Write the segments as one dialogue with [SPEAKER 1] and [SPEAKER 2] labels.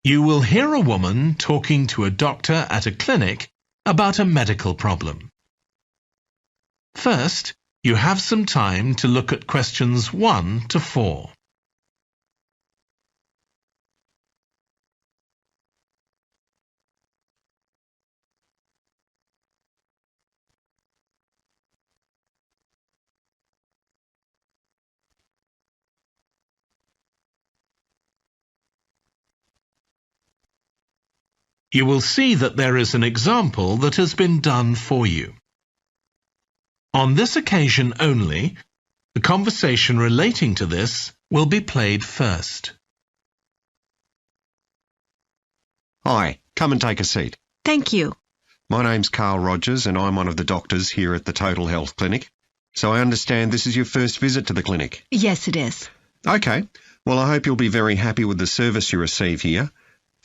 [SPEAKER 1] You will hear a woman talking to a doctor at a clinic about a medical problem. First, you have some time to look at questions 1 to 4. You will see that there is an example that has been done for you. On this occasion only, the conversation relating to this will be played first.
[SPEAKER 2] Hi, come and take a seat.
[SPEAKER 3] Thank you.
[SPEAKER 2] My name's Carl Rogers and I'm one of the doctors here at the Total Health Clinic. So I understand this is your first visit to the clinic.
[SPEAKER 3] Yes, it is.
[SPEAKER 2] Okay, well I hope you'll be very happy with the service you receive here.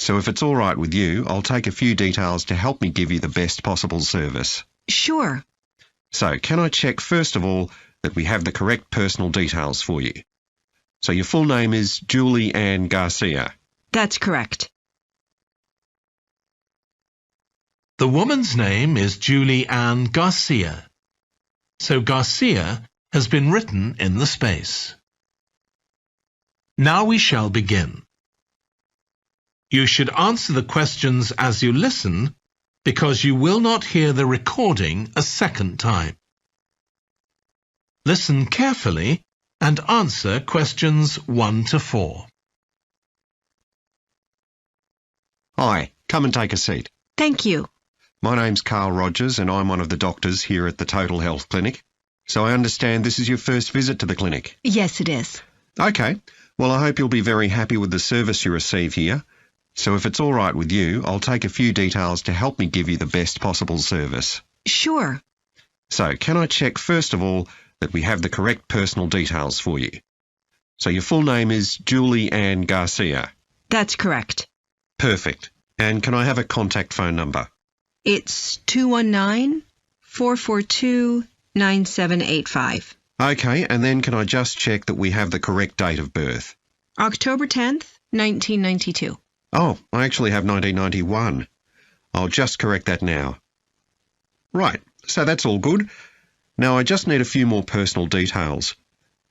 [SPEAKER 2] So if it's all right with you, I'll take a few details to help me give you the best possible service.
[SPEAKER 3] Sure.
[SPEAKER 2] So can I check first of all that we have the correct personal details for you? So your full name is Julie Ann Garcia.
[SPEAKER 3] That's correct.
[SPEAKER 1] The woman's name is Julie Ann Garcia. So Garcia has been written in the space. Now we shall begin. You should answer the questions as you listen because you will not hear the recording a second time. Listen carefully and answer questions 1 to 4.
[SPEAKER 2] Hi, come and take a seat.
[SPEAKER 3] Thank you.
[SPEAKER 2] My name's Carl Rogers and I'm one of the doctors here at the Total Health Clinic. So I understand this is your first visit to the clinic.
[SPEAKER 3] Yes, it is.
[SPEAKER 2] Okay, well I hope you'll be very happy with the service you receive here. So if it's all right with you, I'll take a few details to help me give you the best possible service.
[SPEAKER 3] Sure.
[SPEAKER 2] So can I check first of all that we have the correct personal details for you? So your full name is Julie Ann Garcia.
[SPEAKER 3] That's correct.
[SPEAKER 2] Perfect. And can I have a contact phone number?
[SPEAKER 3] It's 219-442-9785.
[SPEAKER 2] Okay, and then can I just check that we have the correct date of birth?
[SPEAKER 3] October 10th, 1992.
[SPEAKER 2] Oh, I actually have 1991. I'll just correct that now. Right, so that's all good. Now I just need a few more personal details.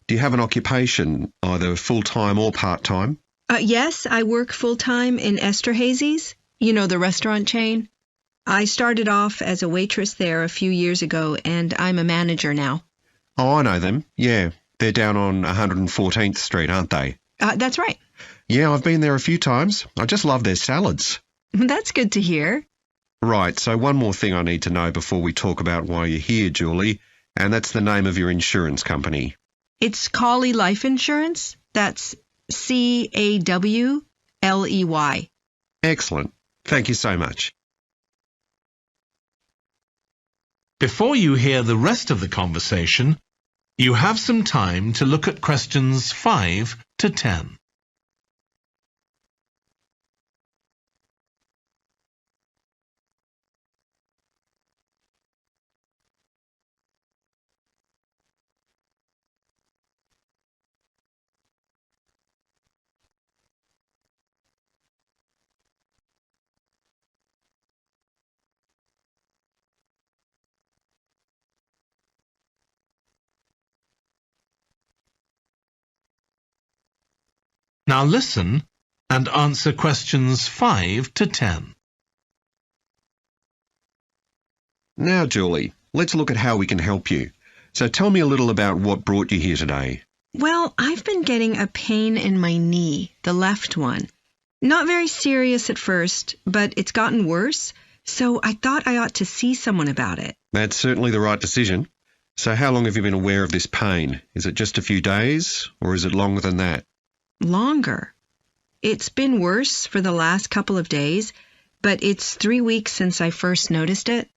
[SPEAKER 2] Do you have an occupation, either full-time or part-time?
[SPEAKER 3] Yes, I work full-time in Esterhazy's, you know, the restaurant chain. I started off as a waitress there a few years ago, and I'm a manager now.
[SPEAKER 2] Oh, I know them. Yeah, they're down on 114th Street, aren't they?
[SPEAKER 3] That's right.
[SPEAKER 2] Yeah, I've been there a few times. I just love their salads.
[SPEAKER 3] That's good to hear.
[SPEAKER 2] Right, so one more thing I need to know before we talk about why you're here, Julie, and that's the name of your insurance company.
[SPEAKER 3] It's Cawley Life Insurance. That's Cawley.
[SPEAKER 2] Excellent. Thank you so much.
[SPEAKER 1] Before you hear the rest of the conversation, you have some time to look at questions 5 to 10. Now listen and answer questions 5 to 10.
[SPEAKER 2] Now, Julie, let's look at how we can help you. So tell me a little about what brought you here today.
[SPEAKER 3] Well, I've been getting a pain in my knee, the left one. Not very serious at first, but it's gotten worse, so I thought I ought to see someone about it.
[SPEAKER 2] That's certainly the right decision. So how long have you been aware of this pain? Is it just a few days, or is it longer than that?
[SPEAKER 3] Longer. It's been worse for the last couple of days, but it's 3 weeks since I first noticed it.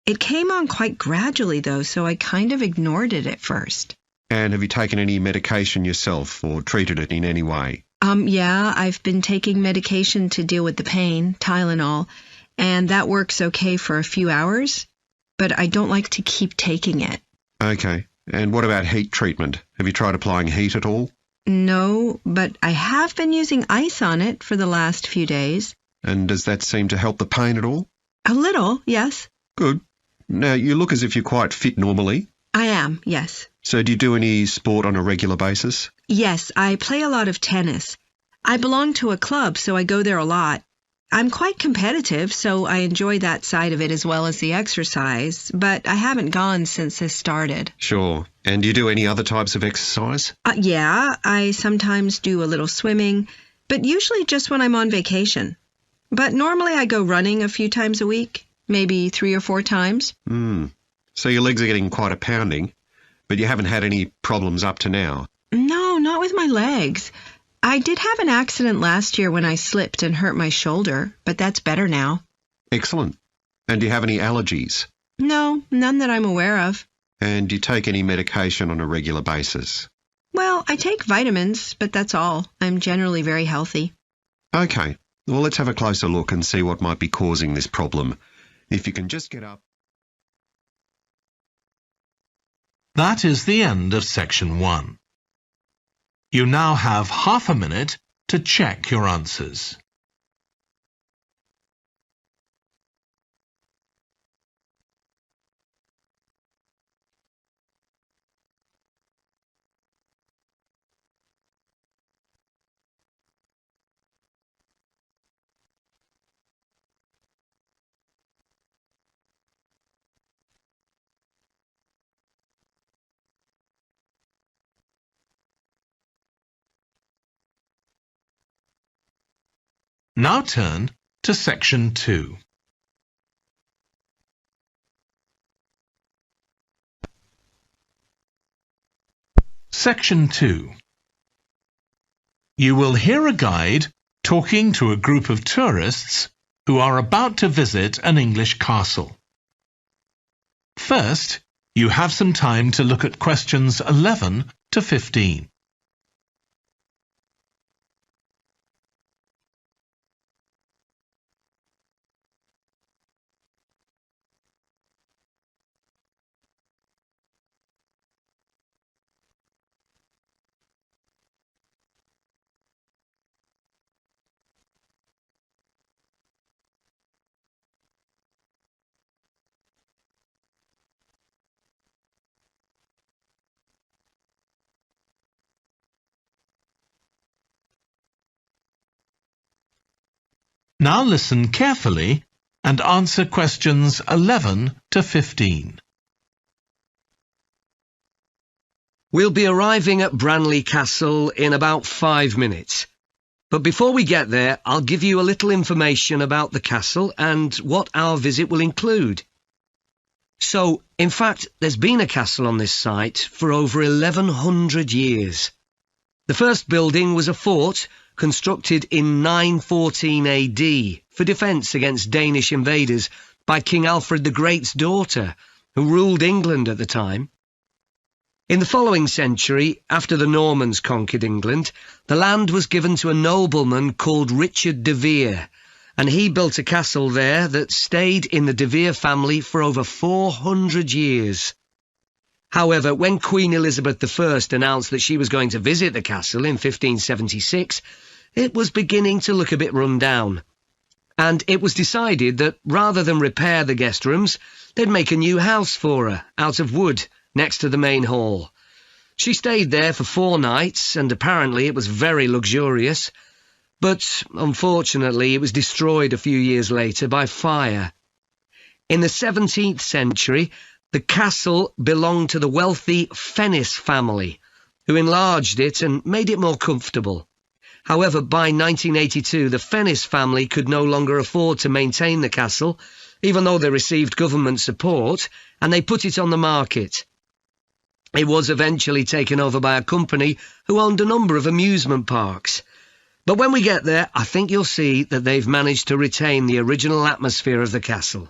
[SPEAKER 3] It came on quite gradually, though, so I kind of ignored it at first.
[SPEAKER 2] And have you taken any medication yourself or treated it in any way?
[SPEAKER 3] Yeah, I've been taking medication to deal with the pain, Tylenol, and that works okay for a few hours, but I don't like to keep taking it.
[SPEAKER 2] Okay. And what about heat treatment? Have you tried applying heat at all?
[SPEAKER 3] No, but I have been using ice on it for the last few days.
[SPEAKER 2] And does that seem to help the pain at all?
[SPEAKER 3] A little, yes.
[SPEAKER 2] Good. Now, you look as if you're quite fit normally.
[SPEAKER 3] I am, yes.
[SPEAKER 2] So do you do any sport on a regular basis?
[SPEAKER 3] Yes, I play a lot of tennis. I belong to a club, so I go there a lot. I'm quite competitive, so I enjoy that side of it as well as the exercise, but I haven't gone since this started.
[SPEAKER 2] Sure. And do you do any other types of exercise?
[SPEAKER 3] Yeah, I sometimes do a little swimming, but usually just when I'm on vacation. But normally I go running a few times a week, maybe 3 or 4 times.
[SPEAKER 2] So your legs are getting quite a pounding, but you haven't had any problems up to now?
[SPEAKER 3] No, not with my legs. I did have an accident last year when I slipped and hurt my shoulder, but that's better now.
[SPEAKER 2] Excellent. And do you have any allergies?
[SPEAKER 3] No, none that I'm aware of.
[SPEAKER 2] And do you take any medication on a regular basis?
[SPEAKER 3] Well, I take vitamins, but that's all. I'm generally very healthy.
[SPEAKER 2] Okay. Well, let's have a closer look and see what might be causing this problem. If you can just get up.
[SPEAKER 1] That is the end of section 1. You now have half a minute to check your answers. Now turn to section 2. Section 2. You will hear a guide talking to a group of tourists who are about to visit an English castle. First, you have some time to look at questions 11 to 15. Now listen carefully and answer questions 11 to 15.
[SPEAKER 4] We'll be arriving at Branley Castle in about 5 minutes. But before we get there, I'll give you a little information about the castle and what our visit will include. So, in fact, there's been a castle on this site for over 1100 years. The first building was a fort constructed in 914 AD for defence against Danish invaders by King Alfred the Great's daughter, who ruled England at the time. In the following century, after the Normans conquered England, the land was given to a nobleman called Richard de Vere, and he built a castle there that stayed in the de Vere family for over 400 years. However, when Queen Elizabeth I announced that she was going to visit the castle in 1576, it was beginning to look a bit run down. And it was decided that rather than repair the guest rooms, they'd make a new house for her, out of wood, next to the main hall. She stayed there for 4 nights, and apparently it was very luxurious. But, unfortunately, it was destroyed a few years later by fire. In the 17th century, the castle belonged to the wealthy Fennis family, who enlarged it and made it more comfortable. However, by 1982, the Fennis family could no longer afford to maintain the castle, even though they received government support, and they put it on the market. It was eventually taken over by a company who owned a number of amusement parks. But when we get there, I think you'll see that they've managed to retain the original atmosphere of the castle.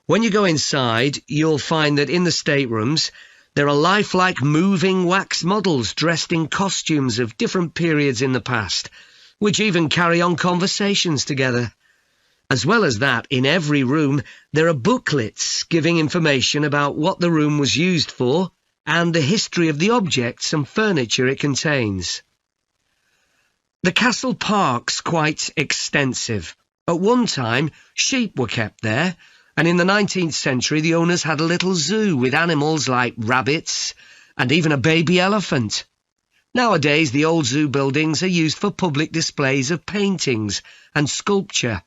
[SPEAKER 4] When you go inside, you'll find that in the staterooms, there are lifelike moving wax models dressed in costumes of different periods in the past, which even carry on conversations together. As well as that, in every room, there are booklets giving information about what the room was used for, and the history of the objects and furniture it contains. The castle park's quite extensive. At one time, sheep were kept there, and in the 19th century the owners had a little zoo with animals like rabbits and even a baby elephant. Nowadays, the old zoo buildings are used for public displays of paintings and sculpture.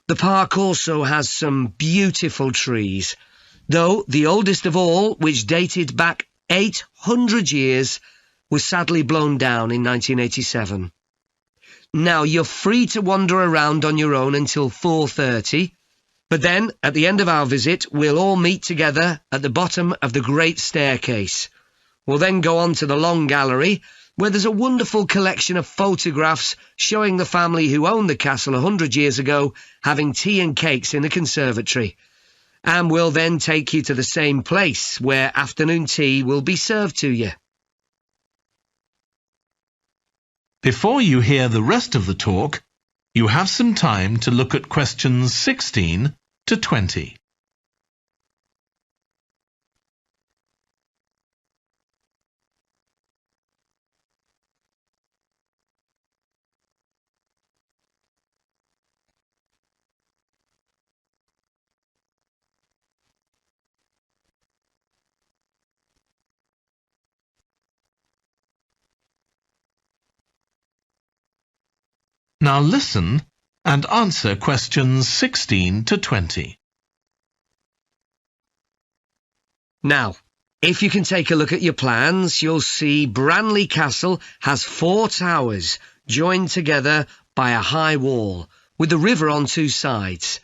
[SPEAKER 4] The park also has some beautiful trees, though the oldest of all, which dated back 800 years, was sadly blown down in 1987. Now, you're free to wander around on your own until 4:30, but then, at the end of our visit, we'll all meet together at the bottom of the great staircase. We'll then go on to the long gallery, where there's a wonderful collection of photographs showing the family who owned the castle 100 years ago having tea and cakes in the conservatory. And we'll then take you to the same place, where afternoon tea will be served to you.
[SPEAKER 1] Before you hear the rest of the talk, you have some time to look at questions 16 to 20. Now listen and answer questions 16 to 20.
[SPEAKER 4] Now, if you can take a look at your plans, you'll see Branley Castle has 4 towers joined together by a high wall, with the river on 2 sides.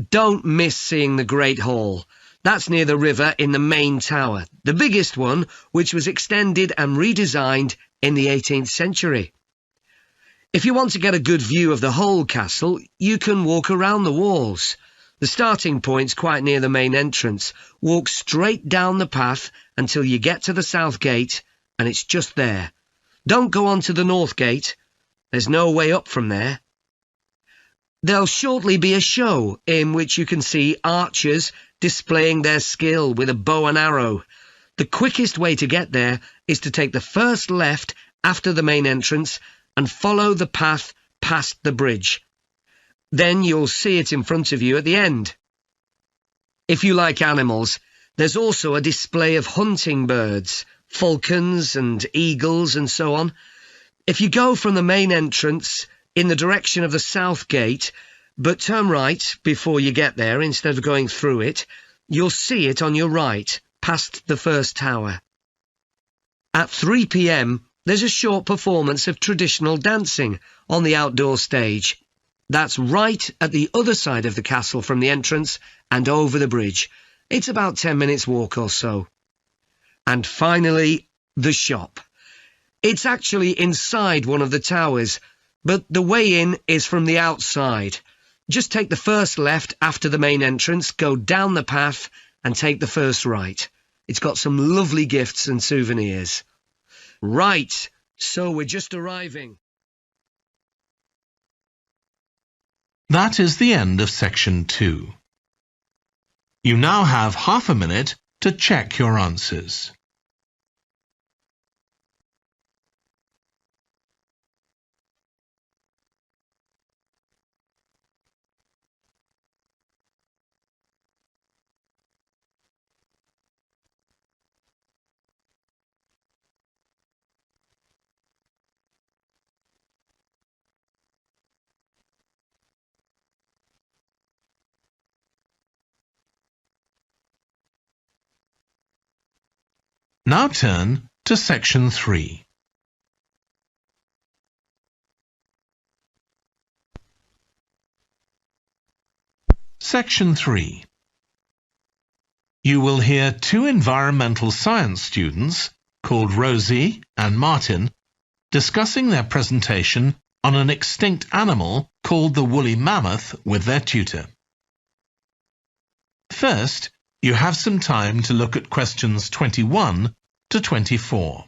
[SPEAKER 4] Don't miss seeing the Great Hall. That's near the river in the main tower, the biggest one, which was extended and redesigned in the 18th century. If you want to get a good view of the whole castle, you can walk around the walls. The starting point's quite near the main entrance. Walk straight down the path until you get to the south gate, and it's just there. Don't go on to the north gate. There's no way up from there. There'll shortly be a show in which you can see archers displaying their skill with a bow and arrow. The quickest way to get there is to take the first left after the main entrance and follow the path past the bridge. Then you'll see it in front of you at the end. If you like animals, there's also a display of hunting birds, falcons and eagles and so on. If you go from the main entrance in the direction of the south gate, but turn right before you get there instead of going through it, you'll see it on your right, past the first tower. At 3 p.m, there's a short performance of traditional dancing on the outdoor stage. That's right at the other side of the castle from the entrance and over the bridge. It's about 10 minutes walk or so. And finally, the shop. It's actually inside one of the towers, but the way in is from the outside. Just take the first left after the main entrance, go down the path and take the first right. It's got some lovely gifts and souvenirs. Right, so we're just arriving.
[SPEAKER 1] That is the end of section 2. You now have half a minute to check your answers. Now turn to section 3. Section 3. You will hear 2 environmental science students, called Rosie and Martin, discussing their presentation on an extinct animal called the woolly mammoth with their tutor. First, you have some time to look at questions 21 to 24.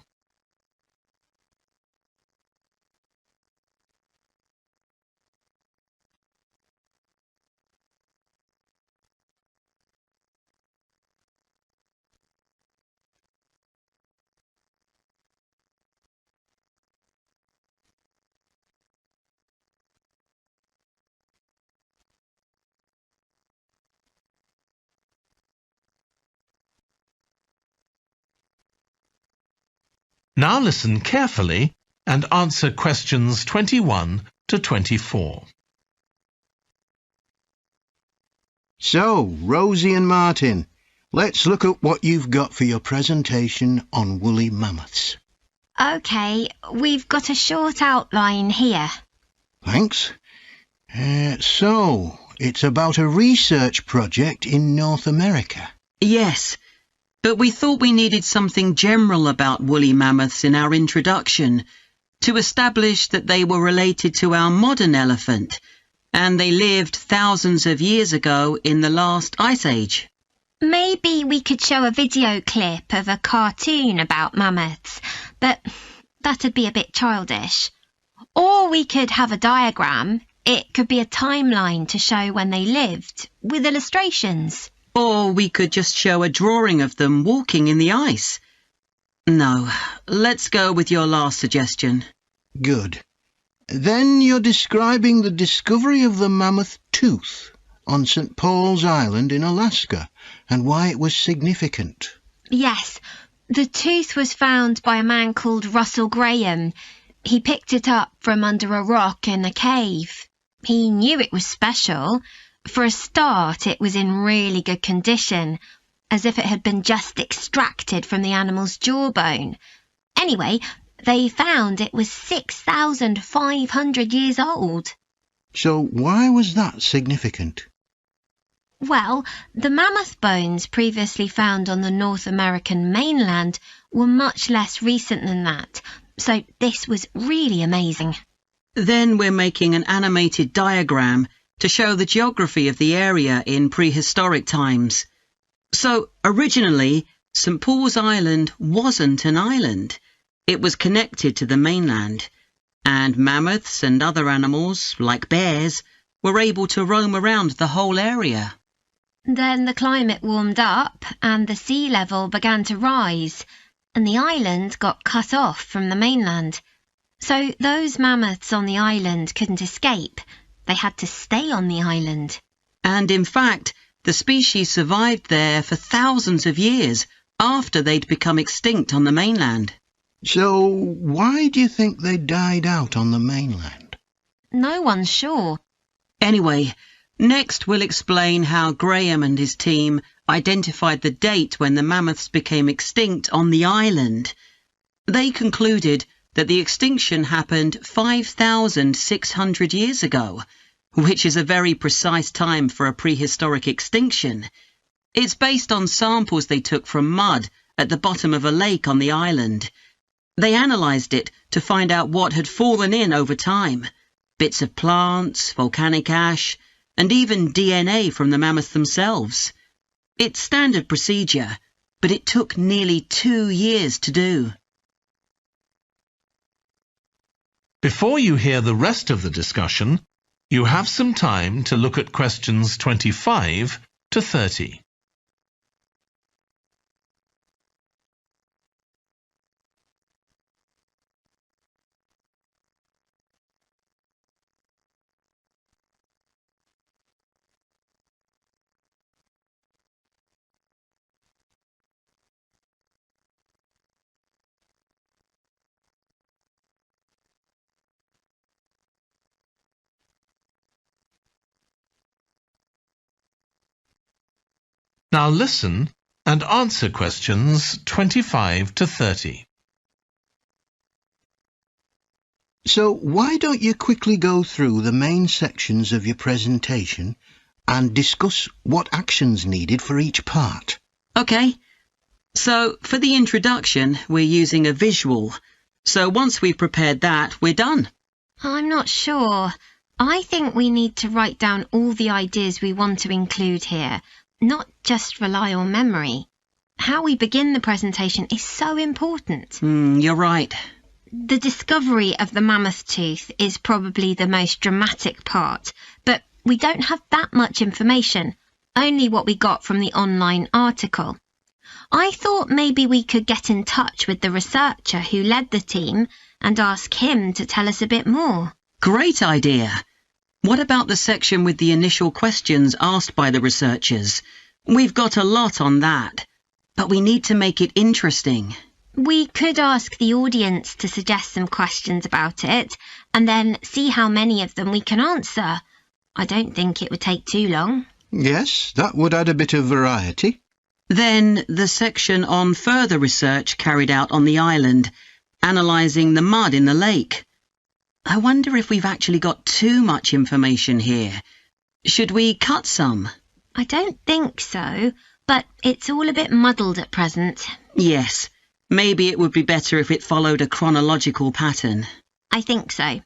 [SPEAKER 1] Now listen carefully and answer questions 21 to 24.
[SPEAKER 5] So, Rosie and Martin, let's look at what you've got for your presentation on woolly mammoths.
[SPEAKER 6] OK, we've got a short outline here.
[SPEAKER 5] Thanks. So, it's about a research project in North America.
[SPEAKER 7] Yes, but we thought we needed something general about woolly mammoths in our introduction to establish that they were related to our modern elephant, and they lived thousands of years ago in the last ice age.
[SPEAKER 6] Maybe we could show a video clip of a cartoon about mammoths, but that'd be a bit childish. Or we could have a diagram. It could be a timeline to show when they lived, with illustrations.
[SPEAKER 7] Or we could just show a drawing of them walking in the ice. No, let's go with your last suggestion.
[SPEAKER 5] Good. Then you're describing the discovery of the mammoth tooth on St. Paul's Island in Alaska and why it was significant.
[SPEAKER 6] Yes, the tooth was found by a man called Russell Graham. He picked it up from under a rock in a cave. He knew it was special. For a start, it was in really good condition, as if it had been just extracted from the animal's jawbone. Anyway, they found it was 6,500 years old.
[SPEAKER 5] So why was that significant?
[SPEAKER 6] Well, the mammoth bones previously found on the North American mainland were much less recent than that, so this was really amazing.
[SPEAKER 7] Then we're making an animated diagram to show the geography of the area in prehistoric times. So, originally, St. Paul's Island wasn't an island. It was connected to the mainland, and mammoths and other animals, like bears, were able to roam around the whole area.
[SPEAKER 6] Then the climate warmed up and the sea level began to rise, and the island got cut off from the mainland. So those mammoths on the island couldn't escape. They had to stay on the island.
[SPEAKER 7] And in fact, the species survived there for thousands of years after they'd become extinct on the mainland.
[SPEAKER 5] So why do you think they died out on the mainland?
[SPEAKER 6] No one's sure.
[SPEAKER 7] Anyway, next we'll explain how Graham and his team identified the date when the mammoths became extinct on the island. They concluded that the extinction happened 5,600 years ago, which is a very precise time for a prehistoric extinction. It's based on samples they took from mud at the bottom of a lake on the island. They analysed it to find out what had fallen in over time, bits of plants, volcanic ash, and even DNA from the mammoths themselves. It's standard procedure, but it took nearly 2 years to do.
[SPEAKER 1] Before you hear the rest of the discussion, you have some time to look at questions 25 to 30. Now listen and answer questions 25 to 30.
[SPEAKER 5] So why don't you quickly go through the main sections of your presentation and discuss what actions needed for each part?
[SPEAKER 7] OK, so for the introduction, we're using a visual. So once we've prepared that, we're done.
[SPEAKER 6] I'm not sure. I think we need to write down all the ideas we want to include here, not just rely on memory. How we begin the presentation is so important.
[SPEAKER 7] You're right.
[SPEAKER 6] The discovery of the mammoth tooth is probably the most dramatic part, but we don't have that much information, only what we got from the online article. I thought maybe we could get in touch with the researcher who led the team and ask him to tell us a bit more.
[SPEAKER 7] Great idea. What about the section with the initial questions asked by the researchers? We've got a lot on that, but we need to make it interesting.
[SPEAKER 6] We could ask the audience to suggest some questions about it, and then see how many of them we can answer. I don't think it would take too long.
[SPEAKER 5] Yes, that would add a bit of variety.
[SPEAKER 7] Then the section on further research carried out on the island, analysing the mud in the lake. I wonder if we've actually got too much information here. Should we cut some?
[SPEAKER 6] I don't think so, but it's all a bit muddled at present.
[SPEAKER 7] Yes, maybe it would be better if it followed a chronological pattern.
[SPEAKER 6] I think so.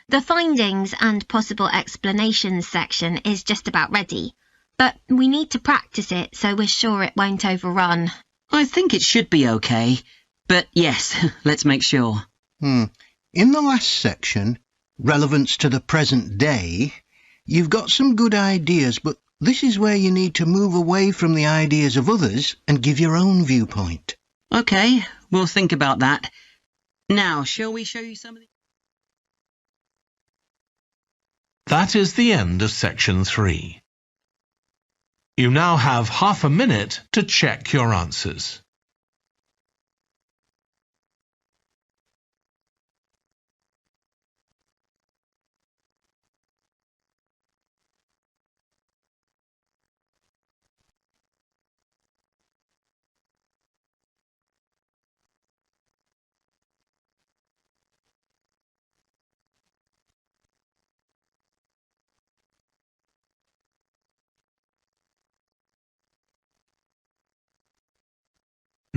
[SPEAKER 6] The findings and possible explanations section is just about ready, but we need to practice it so we're sure it won't overrun.
[SPEAKER 7] I think it should be okay, but yes, let's make sure.
[SPEAKER 5] In the last section, relevance to the present day, you've got some good ideas, but this is where you need to move away from the ideas of others and give your own viewpoint.
[SPEAKER 7] Okay, we'll think about that. Now, shall we show you some of the...
[SPEAKER 1] That is the end of section 3. You now have half a minute to check your answers.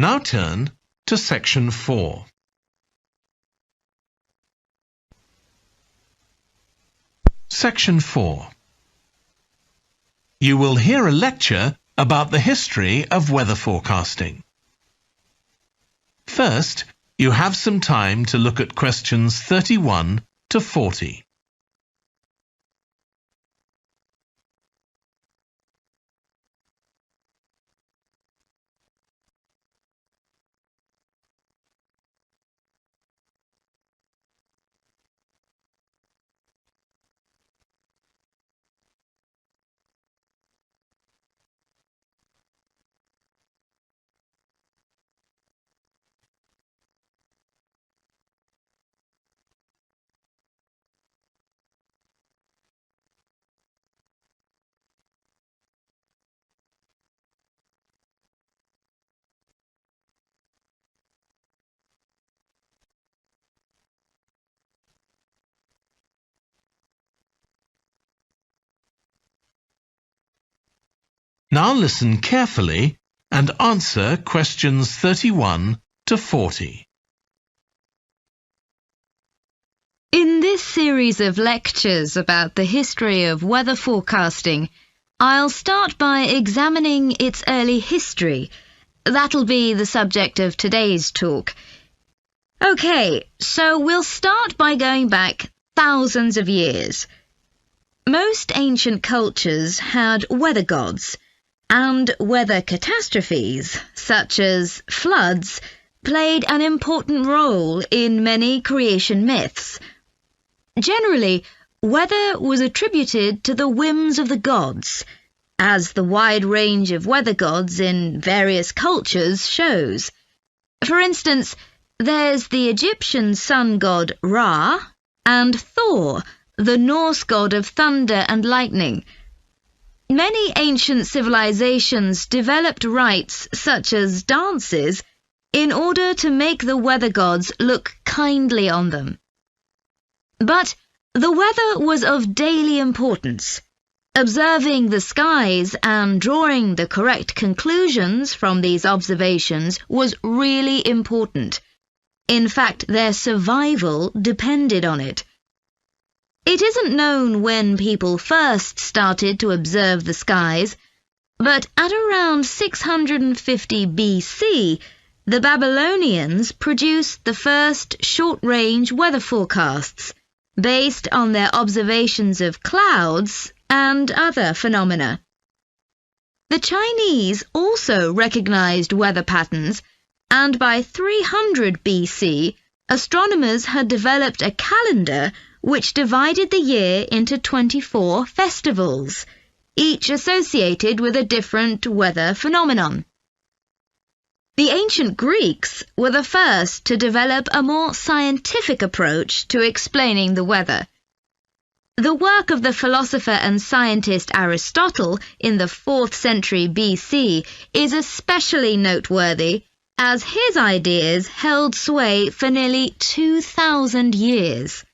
[SPEAKER 1] Now turn to section 4. Section 4. You will hear a lecture about the history of weather forecasting. First, you have some time to look at questions 31 to 40. Now listen carefully and answer questions 31 to 40.
[SPEAKER 8] In this series of lectures about the history of weather forecasting, I'll start by examining its early history. That'll be the subject of today's talk. Okay, so we'll start by going back thousands of years. Most ancient cultures had weather gods, and weather catastrophes, such as floods, played an important role in many creation myths. Generally, weather was attributed to the whims of the gods, as the wide range of weather gods in various cultures shows. For instance, there's the Egyptian sun god Ra, and Thor, the Norse god of thunder and lightning. Many ancient civilizations developed rites such as dances in order to make the weather gods look kindly on them. But the weather was of daily importance. Observing the skies and drawing the correct conclusions from these observations was really important. In fact, their survival depended on it. It isn't known when people first started to observe the skies, but at around 650 BC, the Babylonians produced the first short-range weather forecasts, based on their observations of clouds and other phenomena. The Chinese also recognized weather patterns, and by 300 BC, astronomers had developed a calendar which divided the year into 24 festivals, each associated with a different weather phenomenon. The ancient Greeks were the first to develop a more scientific approach to explaining the weather. The work of the philosopher and scientist Aristotle in the 4th century BC is especially noteworthy, as his ideas held sway for nearly 2,000 years.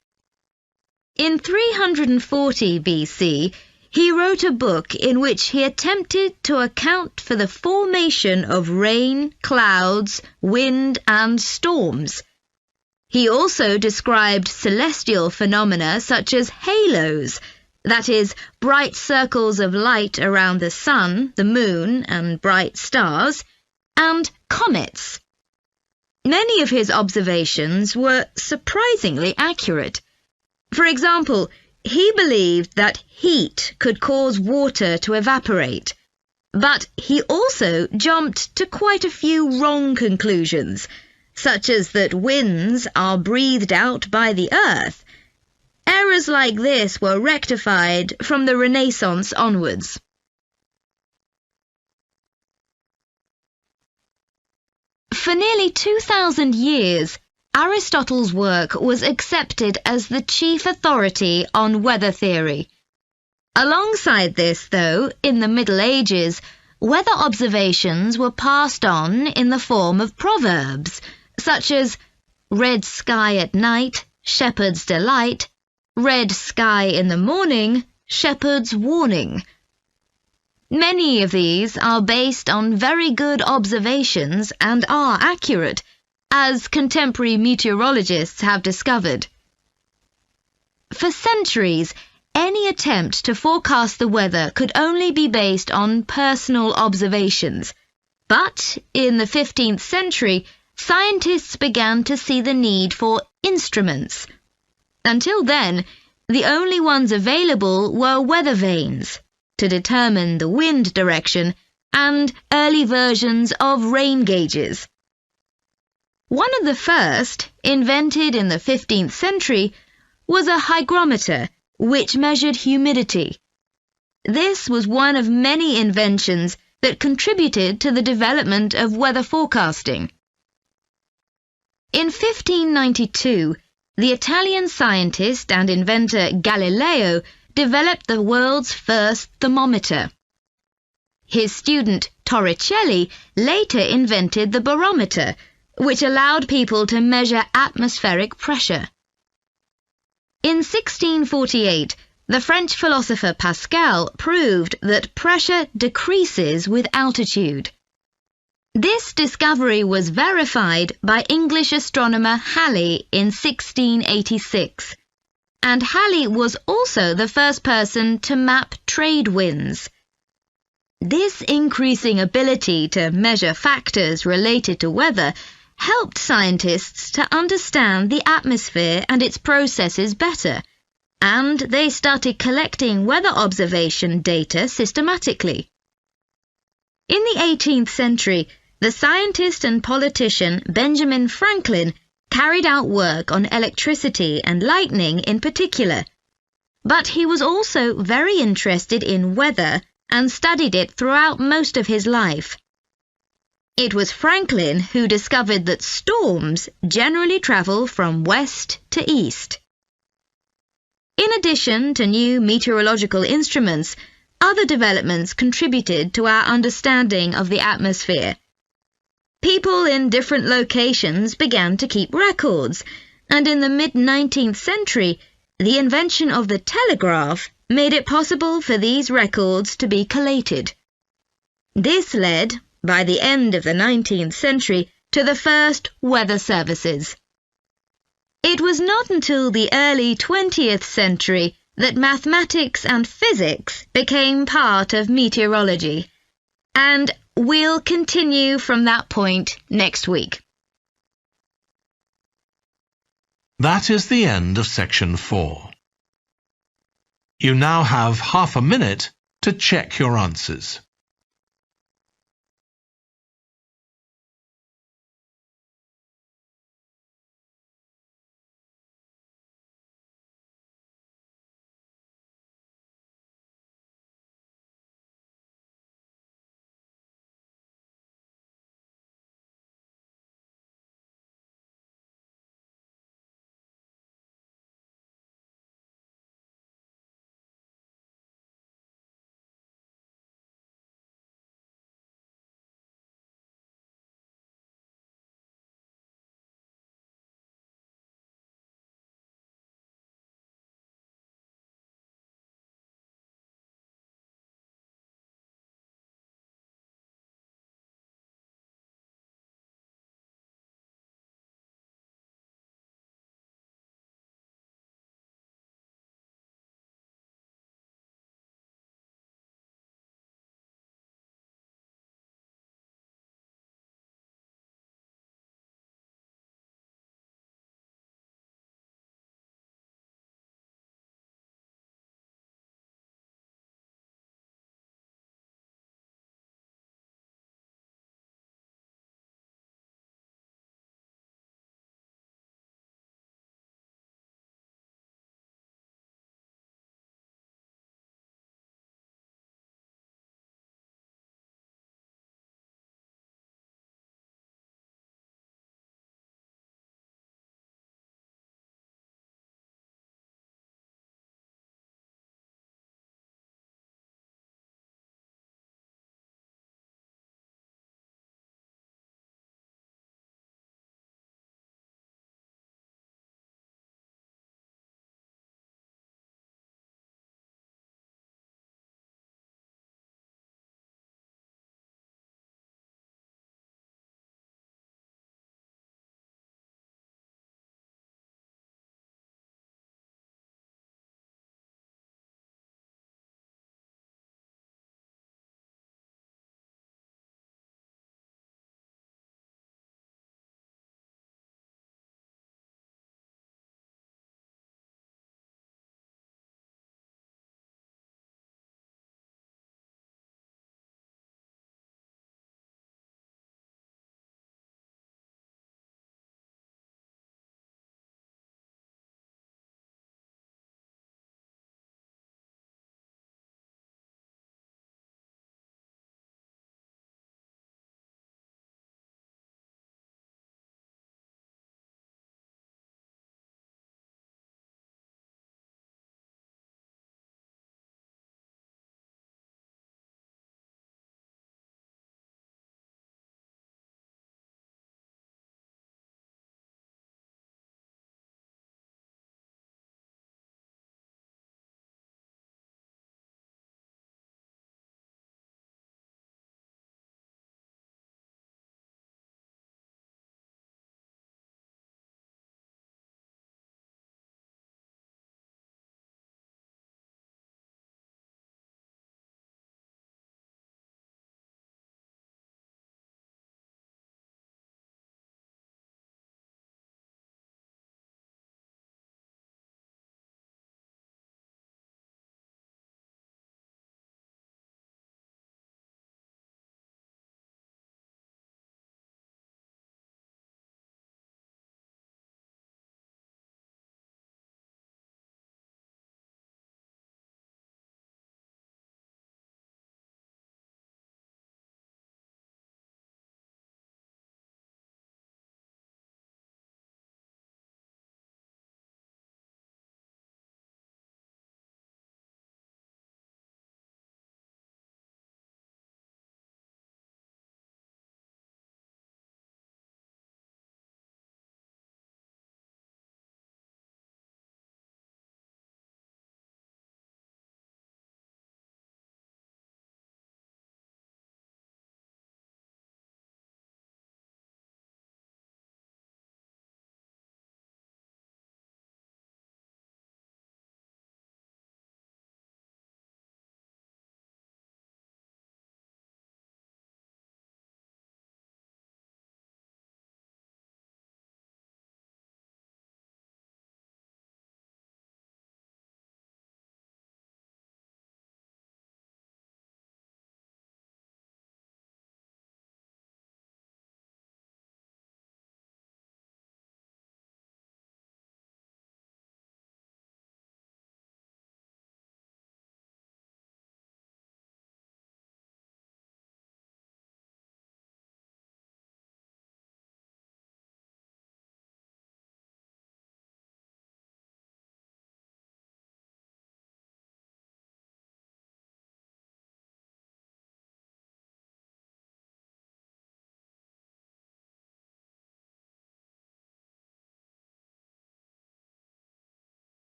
[SPEAKER 8] In 340 BC, he wrote a book in which he attempted to account for the formation of rain, clouds, wind, and storms. He also described celestial phenomena such as halos, that is, bright circles of light around the sun, the moon, and bright stars, and comets. Many of his observations were surprisingly accurate. For example, he believed that heat could cause water to evaporate, but he also jumped to quite a few wrong conclusions, such as that winds are breathed out by the earth. Errors like this were rectified from the Renaissance onwards. For nearly 2,000 years, Aristotle's work was accepted as the chief authority on weather theory. Alongside this, though, in the Middle Ages, weather observations were passed on in the form of proverbs, such as red sky at night, shepherd's delight, red sky in the morning, shepherd's warning. Many of these are based on very good observations and are accurate, as contemporary meteorologists have discovered. For centuries, any attempt to forecast the weather could only be based on personal observations. But in the 15th century, scientists began to see the need for instruments. Until then, the only ones available were weather vanes to determine the wind direction and early versions of rain gauges. One of the first, invented in the 15th century, was a hygrometer, which measured humidity. This was one of many inventions that contributed to the development of weather forecasting. In 1592, the Italian scientist and inventor Galileo developed the world's first thermometer. His student Torricelli later invented the barometer, which allowed people to measure atmospheric pressure. In 1648, the French philosopher Pascal proved that pressure decreases with altitude. This discovery was verified by English astronomer Halley in 1686, and Halley was also the first person to map trade winds. This increasing ability to measure factors related to weather helped scientists to understand the atmosphere and its processes better, and they started collecting weather observation data systematically. In the 18th century, the scientist and politician Benjamin Franklin carried out work on electricity and lightning in particular, but he was also very interested in weather and studied it throughout most of his life. It was Franklin who discovered that storms generally travel from west to east. In addition to new meteorological instruments, other developments contributed to our understanding of the atmosphere. People in different locations began to keep records, and in the mid-19th century, the invention of the telegraph made it possible for these records to be collated. This led, by the end of the 19th century, to the first weather services. It was not until the early 20th century that mathematics and physics became part of meteorology, and we'll continue from that point next week.
[SPEAKER 1] That is the end of section 4. You now have half a minute to check your answers.